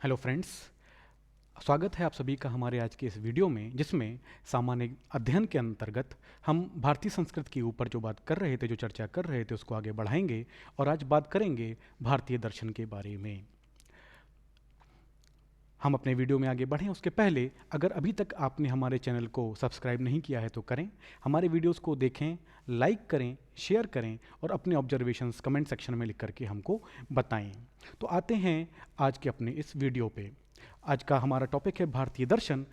Hello friends. स्वागत है आप सभी का हमारे आज के इस वीडियो में, जिसमें सामान्य अध्ययन के अंतर्गत हम भारतीय संस्कृति के ऊपर जो बात कर रहे थे, जो चर्चा कर रहे थे, उसको आगे बढ़ाएंगे और आज बात करेंगे भारतीय दर्शन के बारे में। हम अपने वीडियो में आगे बढ़ें उसके पहले अगर अभी तक आपने हमारे चैनल को सब्सक्राइब नहीं किया है तो करें, हमारे वीडियोस को देखें, लाइक करें, शेयर करें और अपने ऑब्जर्वेशंस कमेंट सेक्शन में लिख करके हमको बताएं। तो आते हैं आज के अपने इस वीडियो पे। आज का हमारा टॉपिक है भारतीय दर्शन।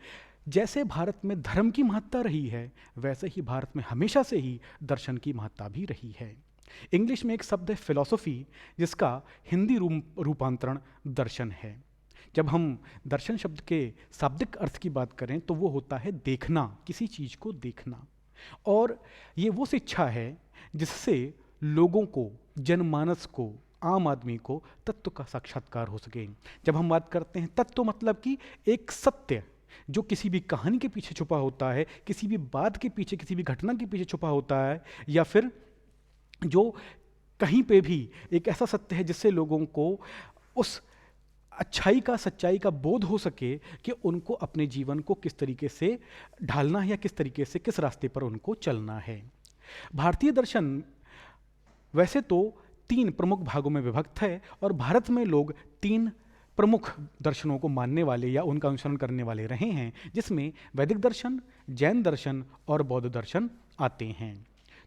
जैसे भारत में धर्म की महत्ता रही है, वैसे ही भारत में हमेशा से ही दर्शन की महत्ता भी रही है। इंग्लिश में एक शब्द है फिलॉसफी, जिसका हिंदी रूपांतरण दर्शन है। जब हम दर्शन शब्द के शाब्दिक अर्थ की बात करें तो वो होता है देखना, किसी चीज को देखना। और ये वो शिक्षा है जिससे लोगों को, जनमानस को, आम आदमी को तत्व का साक्षात्कार हो सके। जब हम बात करते हैं तत्व, मतलब कि एक सत्य जो किसी भी कहानी के पीछे छुपा होता है, किसी भी बात के पीछे, किसी भी घटना के पीछे छुपा होता है, या फिर जो कहीं पे भी एक ऐसा सत्य है जिससे लोगों को उस अच्छाई का, सच्चाई का बोध हो सके कि उनको अपने जीवन को किस तरीके से ढालना है या किस तरीके से, किस रास्ते पर उनको चलना है। भारतीय दर्शन वैसे तो 3 प्रमुख भागों में विभक्त है और भारत में लोग 3 प्रमुख दर्शनों को मानने वाले या उनका अनुसरण करने वाले रहे हैं, जिसमें वैदिक दर्शन, जैन दर्शन और बौद्ध दर्शन आते हैं।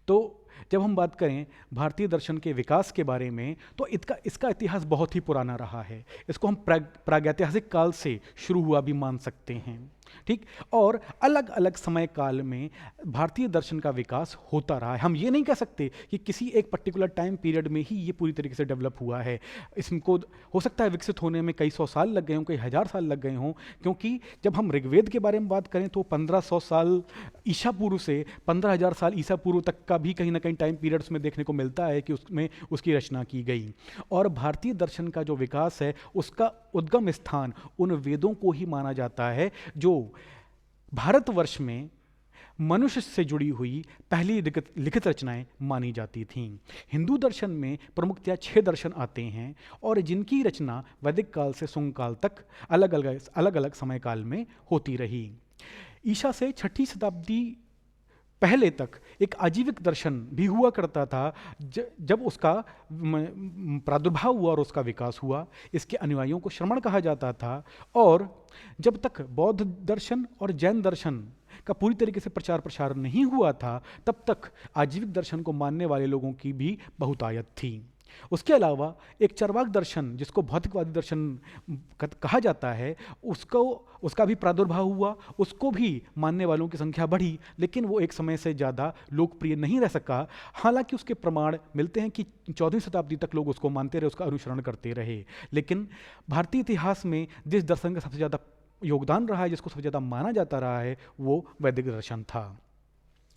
तो जब हम बात करें भारतीय दर्शन के विकास के बारे में तो इसका इतिहास बहुत ही पुराना रहा है। इसको हम प्रागैतिहासिक काल से शुरू हुआ भी मान सकते हैं, ठीक। और अलग अलग समय काल में भारतीय दर्शन का विकास होता रहा है। हम ये नहीं कह सकते कि किसी एक पर्टिकुलर टाइम पीरियड में ही ये पूरी तरीके से डेवलप हुआ है। इसको हो सकता है विकसित होने में कई सौ साल लग गए हों, कई हज़ार साल लग गए हों, क्योंकि जब हम ऋग्वेद के बारे में बात करें तो 1500 साल ईसा पूर्व से 15,000 साल ईसा पूर्व तक का भी कहीं ना कहीं टाइम पीरियड्स में देखने को मिलता है कि उसमें उसकी रचना की गई। और भारतीय दर्शन का जो विकास है उसका उद्गम स्थान उन वेदों को ही माना जाता है जो भारतवर्ष में मनुष्य से जुड़ी हुई पहली लिखित रचनाएं मानी जाती थीं। हिंदू दर्शन में प्रमुखतया 6 दर्शन आते हैं और जिनकी रचना वैदिक काल से शुंग काल तक अलग अलग समय काल में होती रही। ईसा से 6ठी शताब्दी पहले तक एक आजीविक दर्शन भी हुआ करता था। जब उसका प्रादुर्भाव हुआ और उसका विकास हुआ, इसके अनुयायियों को श्रमण कहा जाता था। और जब तक बौद्ध दर्शन और जैन दर्शन का पूरी तरीके से प्रचार प्रसार नहीं हुआ था, तब तक आजीविक दर्शन को मानने वाले लोगों की भी बहुतायत थी। उसके अलावा एक चरवाक दर्शन, जिसको भौतिकवादी दर्शन कहा जाता है, उसका भी प्रादुर्भाव हुआ, उसको भी मानने वालों की संख्या बढ़ी, लेकिन वो एक समय से ज़्यादा लोकप्रिय नहीं रह सका। हालांकि उसके प्रमाण मिलते हैं कि 14वीं शताब्दी तक लोग उसको मानते रहे, उसका अनुसरण करते रहे। लेकिन भारतीय इतिहास में जिस दर्शन का सबसे ज़्यादा योगदान रहा है, जिसको सबसे ज़्यादा माना जाता रहा है, वो वैदिक दर्शन था।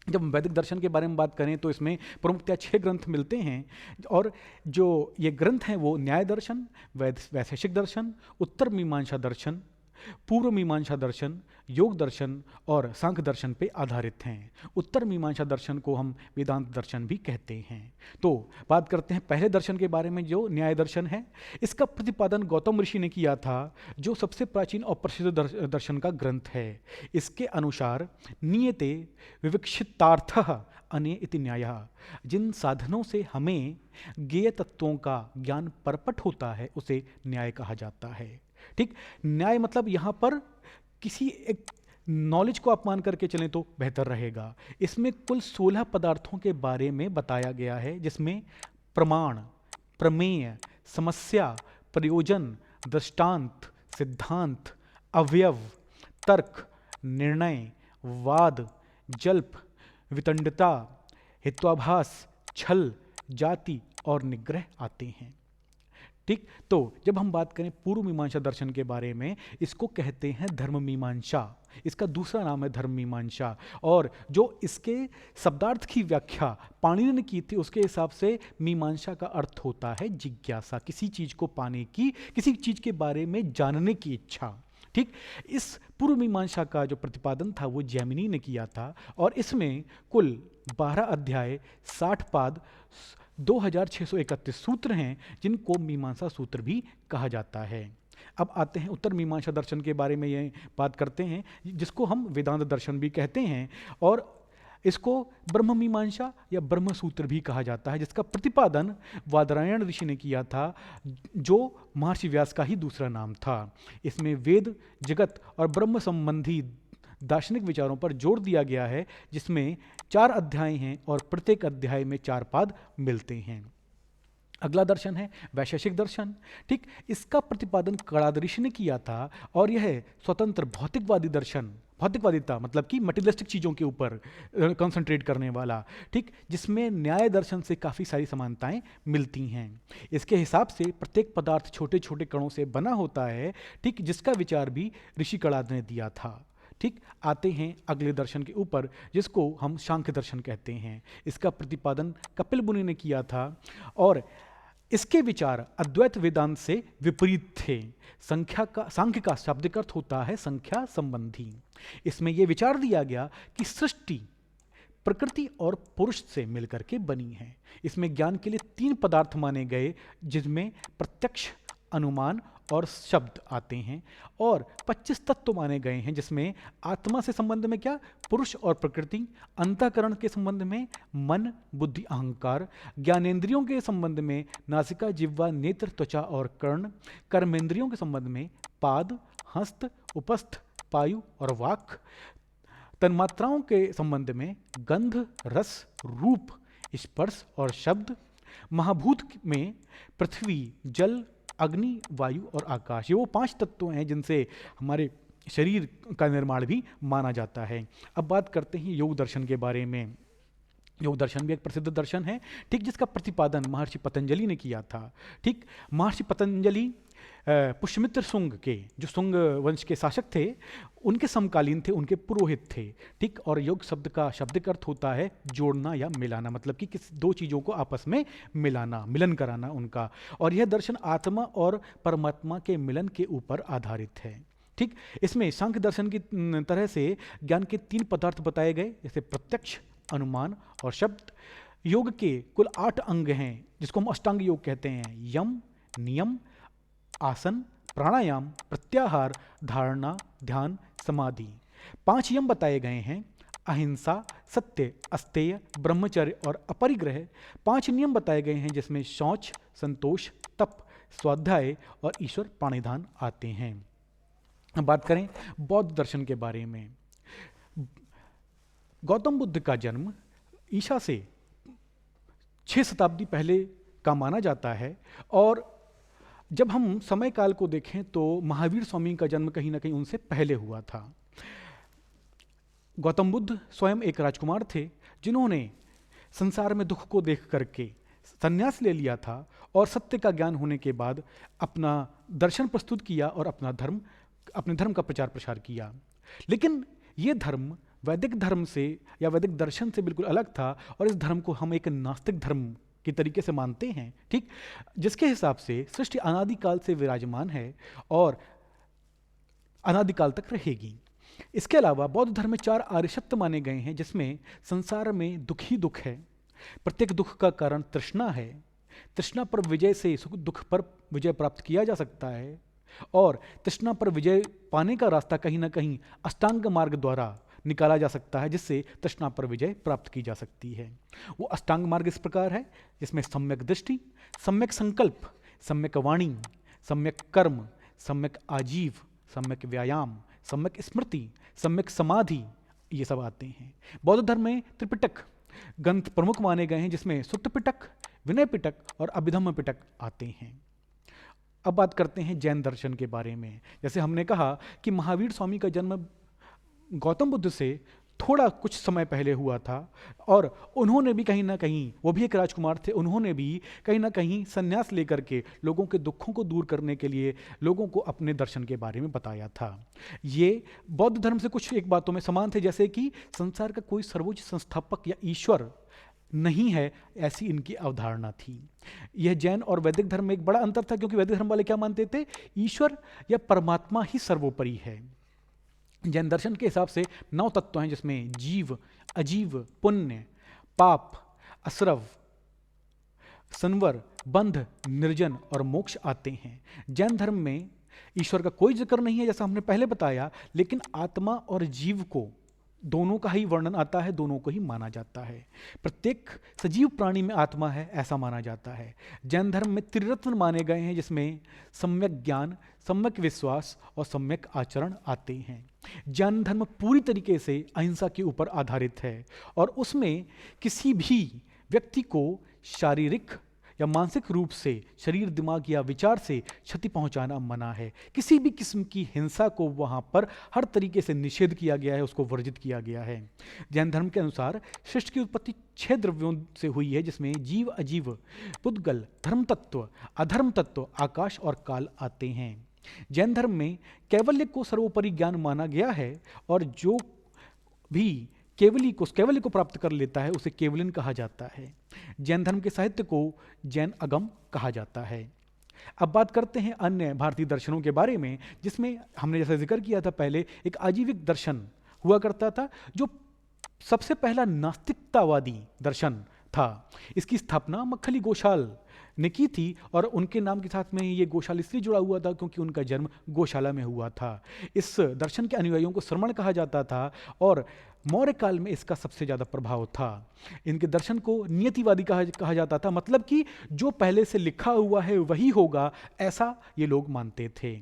जब हम वैदिक दर्शन के बारे में बात करें तो इसमें प्रमुखतया 6 ग्रंथ मिलते हैं और जो ये ग्रंथ हैं वो न्याय दर्शन, वैशेषिक दर्शन, उत्तर मीमांसा दर्शन, पूर्व मीमांसा दर्शन, योग दर्शन और सांख्य दर्शन पे आधारित हैं। उत्तर मीमांसा दर्शन को हम वेदांत दर्शन भी कहते हैं। तो बात करते हैं पहले दर्शन के बारे में, जो न्याय दर्शन है। इसका प्रतिपादन गौतम ऋषि ने किया था, जो सबसे प्राचीन और प्रसिद्ध दर्शन का ग्रंथ है। इसके अनुसार नियते विवक्षितार्थः अने इति न्यायः, जिन साधनों से हमें ज्ञेय तत्वों का ज्ञान परपट होता है उसे न्याय कहा जाता है, ठीक। न्याय मतलब यहां पर किसी एक नॉलेज को आप मान करके चलें तो बेहतर रहेगा। इसमें कुल 16 पदार्थों के बारे में बताया गया है, जिसमें प्रमाण, प्रमेय, समस्या, प्रयोजन, दृष्टांत, सिद्धांत, अवयव, तर्क, निर्णय, वाद, जल्प, वितंडता, हित्वाभास, छल, जाति और निग्रह आते हैं, ठीक। तो जब हम बात करें पूर्व मीमांसा दर्शन के बारे में, इसको कहते हैं धर्म मीमांसा। इसका दूसरा नाम है धर्म मीमांसा। और जो इसके शब्दार्थ की व्याख्या पाणिनि ने की थी, उसके हिसाब से मीमांसा का अर्थ होता है जिज्ञासा, किसी चीज को पाने की, किसी चीज के बारे में जानने की इच्छा, ठीक। इस पूर्व मीमांसा का जो प्रतिपादन था वो जैमिनी ने किया था और इसमें कुल 12 अध्याय, 60 पाद, 2631 सूत्र हैं, जिनको मीमांसा सूत्र भी कहा जाता है। अब आते हैं उत्तर मीमांसा दर्शन के बारे में, ये बात करते हैं जिसको हम वेदांत दर्शन भी कहते हैं, और इसको ब्रह्म मीमांसा या ब्रह्म सूत्र भी कहा जाता है, जिसका प्रतिपादन वादरायण ऋषि ने किया था, जो महर्षि व्यास का ही दूसरा नाम था। इसमें वेद, जगत और ब्रह्म संबंधी दार्शनिक विचारों पर जोर दिया गया है, जिसमें 4 अध्याय हैं और प्रत्येक अध्याय में 4 पाद मिलते हैं। अगला दर्शन है वैशेषिक दर्शन। ठीक, इसका प्रतिपादन कणाद ऋषि ने किया था, और यह स्वतंत्र भौतिकवादी दर्शन, भौतिकवादिता मतलब कि मटेरियलिस्टिक चीज़ों के ऊपर कंसंट्रेट करने वाला, ठीक, जिसमें न्याय दर्शन से काफ़ी सारी समानताएं मिलती हैं। इसके हिसाब से प्रत्येक पदार्थ छोटे छोटे कणों से बना होता है, ठीक, जिसका विचार भी ऋषि कणाद ने दिया था। ठीक, आते हैं अगले दर्शन के ऊपर, जिसको हम सांख्य दर्शन कहते हैं। इसका प्रतिपादन कपिल मुनि ने किया था, और इसके विचार अद्वैत वेदांत से विपरीत थे। सांख्य का शाब्दिक अर्थ होता है संख्या संबंधी। इसमें यह विचार दिया गया कि सृष्टि प्रकृति और पुरुष से मिलकर के बनी है। इसमें ज्ञान के लिए 3 पदार्थ माने गए, जिसमें प्रत्यक्ष, अनुमान और शब्द आते हैं, और 25 तत्व माने गए हैं, जिसमें आत्मा से संबंध में क्या, पुरुष और प्रकृति, अंतःकरण के संबंध में मन, बुद्धि, अहंकार, ज्ञानेंद्रियों के संबंध में नासिका, जिह्वा, नेत्र, त्वचा और कर्ण, कर्मेंद्रियों के संबंध में पाद, हस्त, उपस्थ, पायु और वाक, तन्मात्राओं के संबंध में गंध, रस, रूप, स्पर्श और शब्द, महाभूत में पृथ्वी, जल, अग्नि, वायु और आकाश। ये वो 5 तत्व हैं जिनसे हमारे शरीर का निर्माण भी माना जाता है। अब बात करते हैं योग दर्शन के बारे में। योग दर्शन भी एक प्रसिद्ध दर्शन है, ठीक, जिसका प्रतिपादन महर्षि पतंजलि ने किया था। ठीक, महर्षि पतंजलि पुष्यमित्र शुंग के, जो शुंग वंश के शासक थे, उनके समकालीन थे, उनके पुरोहित थे। ठीक, और योग शब्द का शाब्दिक अर्थ होता है जोड़ना या मिलाना, मतलब कि किसी 2 चीज़ों को आपस में मिलाना, मिलन कराना उनका। और यह दर्शन आत्मा और परमात्मा के मिलन के ऊपर आधारित है। ठीक, इसमें सांख्य दर्शन की तरह से ज्ञान के 3 पदार्थ बताए गए, जैसे प्रत्यक्ष, अनुमान और शब्द। योग के कुल 8 अंग हैं, जिसको हम अष्टांग योग कहते हैं। यम, नियम, आसन, प्राणायाम, प्रत्याहार, धारणा, ध्यान, समाधि। 5 यम बताए गए हैं, अहिंसा, सत्य, अस्तेय, ब्रह्मचर्य और अपरिग्रह। 5 नियम बताए गए हैं, जिसमें शौच, संतोष, तप, स्वाध्याय और ईश्वर प्रणिधान आते हैं। अब बात करें बौद्ध दर्शन के बारे में। गौतम बुद्ध का जन्म ईसा से 6 शताब्दी पहले का माना जाता है, और जब हम समय काल को देखें तो महावीर स्वामी का जन्म कहीं ना कहीं उनसे पहले हुआ था। गौतम बुद्ध स्वयं एक राजकुमार थे, जिन्होंने संसार में दुख को देख करके संन्यास ले लिया था, और सत्य का ज्ञान होने के बाद अपना दर्शन प्रस्तुत किया और अपने धर्म का प्रचार प्रसार किया। लेकिन ये धर्म वैदिक धर्म से या वैदिक दर्शन से बिल्कुल अलग था, और इस धर्म को हम एक नास्तिक धर्म की तरीके से मानते हैं। ठीक, जिसके हिसाब से सृष्टि अनादिकाल से विराजमान है और अनादिकाल तक रहेगी। इसके अलावा बौद्ध धर्म में 4 आर्य सत्य माने गए हैं, जिसमें संसार में दुख ही दुख है, प्रत्येक दुख का कारण तृष्णा है, तृष्णा पर विजय से दुख पर विजय प्राप्त किया जा सकता है, और तृष्णा पर विजय पाने का रास्ता कहीं ना कहीं अष्टांग मार्ग द्वारा निकाला जा सकता है, जिससे तृष्णा पर विजय प्राप्त की जा सकती है। वो अष्टांग मार्ग इस प्रकार है, जिसमें सम्यक दृष्टि, सम्यक संकल्प, सम्यक वाणी, सम्यक कर्म, सम्यक आजीव, सम्यक व्यायाम, सम्यक स्मृति, सम्यक समाधि, ये सब आते हैं। बौद्ध धर्म में त्रिपिटक ग्रंथ प्रमुख माने गए हैं, जिसमें सुत्त पिटक, विनय पिटक और अभिधम्म पिटक आते हैं। अब बात करते हैं जैन दर्शन के बारे में। जैसे हमने कहा कि महावीर स्वामी का जन्म गौतम बुद्ध से थोड़ा कुछ समय पहले हुआ था, और उन्होंने भी कहीं ना कहीं, वो भी एक राजकुमार थे, उन्होंने भी कहीं ना कहीं संन्यास लेकर के लोगों के दुखों को दूर करने के लिए लोगों को अपने दर्शन के बारे में बताया था। ये बौद्ध धर्म से कुछ एक बातों में समान थे, जैसे कि संसार का कोई सर्वोच्च संस्थापक या ईश्वर नहीं है, ऐसी इनकी अवधारणा थी। यह जैन और वैदिक धर्म में एक बड़ा अंतर था, क्योंकि वैदिक धर्म वाले क्या मानते थे, ईश्वर या परमात्मा ही सर्वोपरि है। जैन दर्शन के हिसाब से 9 तत्व हैं, जिसमें जीव, अजीव, पुण्य, पाप, असरव, संवर, बंध, निर्जन और मोक्ष आते हैं। जैन धर्म में ईश्वर का कोई जिक्र नहीं है जैसा हमने पहले बताया, लेकिन आत्मा और जीव को दोनों का ही वर्णन आता है, दोनों को ही माना जाता है। प्रत्येक सजीव प्राणी में आत्मा है ऐसा माना जाता है। जैन धर्म में त्रिरत्न माने गए हैं, जिसमें सम्यक ज्ञान, सम्यक विश्वास और सम्यक आचरण आते हैं। जैन धर्म पूरी तरीके से अहिंसा के ऊपर आधारित है और उसमें किसी भी व्यक्ति को शारीरिक या मानसिक रूप से, शरीर, दिमाग या विचार से क्षति पहुंचाना मना है। किसी भी किस्म की हिंसा को वहां पर हर तरीके से निषेध किया गया है, उसको वर्जित किया गया है। जैन धर्म के अनुसार सृष्टि की उत्पत्ति 6 द्रव्यों से हुई है, जिसमें जीव, अजीव, पुद्गल, धर्म तत्व, अधर्म तत्व, आकाश और काल आते हैं। जैन धर्म में कैवल्य को सर्वोपरि ज्ञान माना गया है और जो भी कैवल्य को प्राप्त कर लेता है उसे केवलिन कहा जाता है। जैन धर्म के साहित्य को जैन अगम कहा जाता है। अब बात करते हैं अन्य भारतीय दर्शनों के बारे में, जिसमें हमने जैसा जिक्र किया था पहले, एक आजीविक दर्शन हुआ करता था जो सबसे पहला नास्तिकतावादी दर्शन था। इसकी स्थापना मक्खली गोशाल ने की थी और उनके नाम के साथ में ये गोशाल इसलिए जुड़ा हुआ था क्योंकि उनका जन्म गौशाला में हुआ था। इस दर्शन के अनुयायियों को श्रमण कहा जाता था और मौर्य काल में इसका सबसे ज़्यादा प्रभाव था। इनके दर्शन को नियतिवादी कहा जाता था, मतलब कि जो पहले से लिखा हुआ है वही होगा, ऐसा ये लोग मानते थे।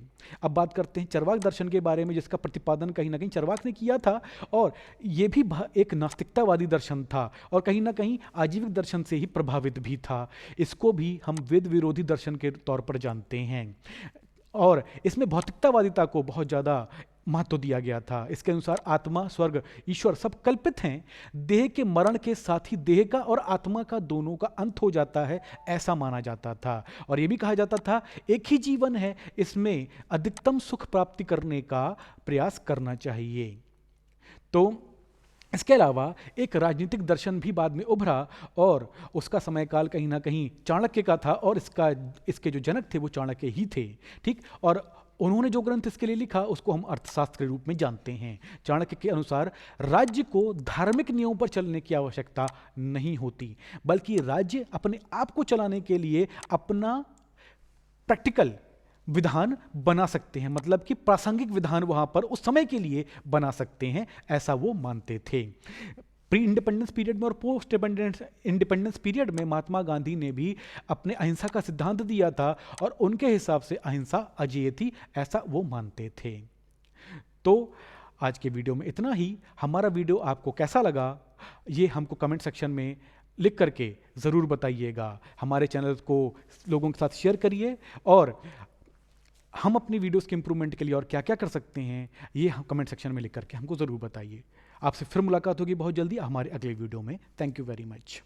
अब बात करते हैं चरवाक दर्शन के बारे में, जिसका प्रतिपादन कहीं ना कहीं चरवाक ने किया था और ये भी एक नास्तिकतावादी दर्शन था और कहीं ना कहीं आजीविक दर्शन से ही प्रभावित भी था। इसको भी हम वेद विरोधी दर्शन के तौर पर जानते हैं और इसमें भौतिकतावादिता को बहुत ज़्यादा महत्व दिया गया था। इसके अनुसार आत्मा, स्वर्ग, ईश्वर सब कल्पित हैं। देह के मरण के साथ ही देह का और आत्मा का दोनों का अंत हो जाता है, ऐसा माना जाता था। और यह भी कहा जाता था एक ही जीवन है, इसमें अधिकतम सुख प्राप्ति करने का प्रयास करना चाहिए। तो इसके अलावा एक राजनीतिक दर्शन भी बाद में उभरा और उसका समयकाल कहीं ना कहीं चाणक्य का था और इसके जो जनक थे वो चाणक्य ही थे, ठीक। और उन्होंने जो ग्रंथ इसके लिए लिखा उसको हम अर्थशास्त्र के रूप में जानते हैं। चाणक्य के अनुसार राज्य को धार्मिक नियमों पर चलने की आवश्यकता नहीं होती, बल्कि राज्य अपने आप को चलाने के लिए अपना प्रैक्टिकल विधान बना सकते हैं, मतलब कि प्रासंगिक विधान वहां पर उस समय के लिए बना सकते हैं, ऐसा वो मानते थे। प्री इंडिपेंडेंस पीरियड में और पोस्ट इंडिपेंडेंस पीरियड में महात्मा गांधी ने भी अपने अहिंसा का सिद्धांत दिया था और उनके हिसाब से अहिंसा अजेय थी, ऐसा वो मानते थे। तो आज के वीडियो में इतना ही। हमारा वीडियो आपको कैसा लगा ये हमको कमेंट सेक्शन में लिख करके ज़रूर बताइएगा। हमारे चैनल को लोगों के साथ शेयर करिए और हम अपनी वीडियोस के इंप्रूवमेंट के लिए और क्या क्या कर सकते हैं ये हम कमेंट सेक्शन में लिख करके हमको ज़रूर बताइए। आपसे फिर मुलाकात होगी बहुत जल्दी हमारे अगले वीडियो में। Thank you very much.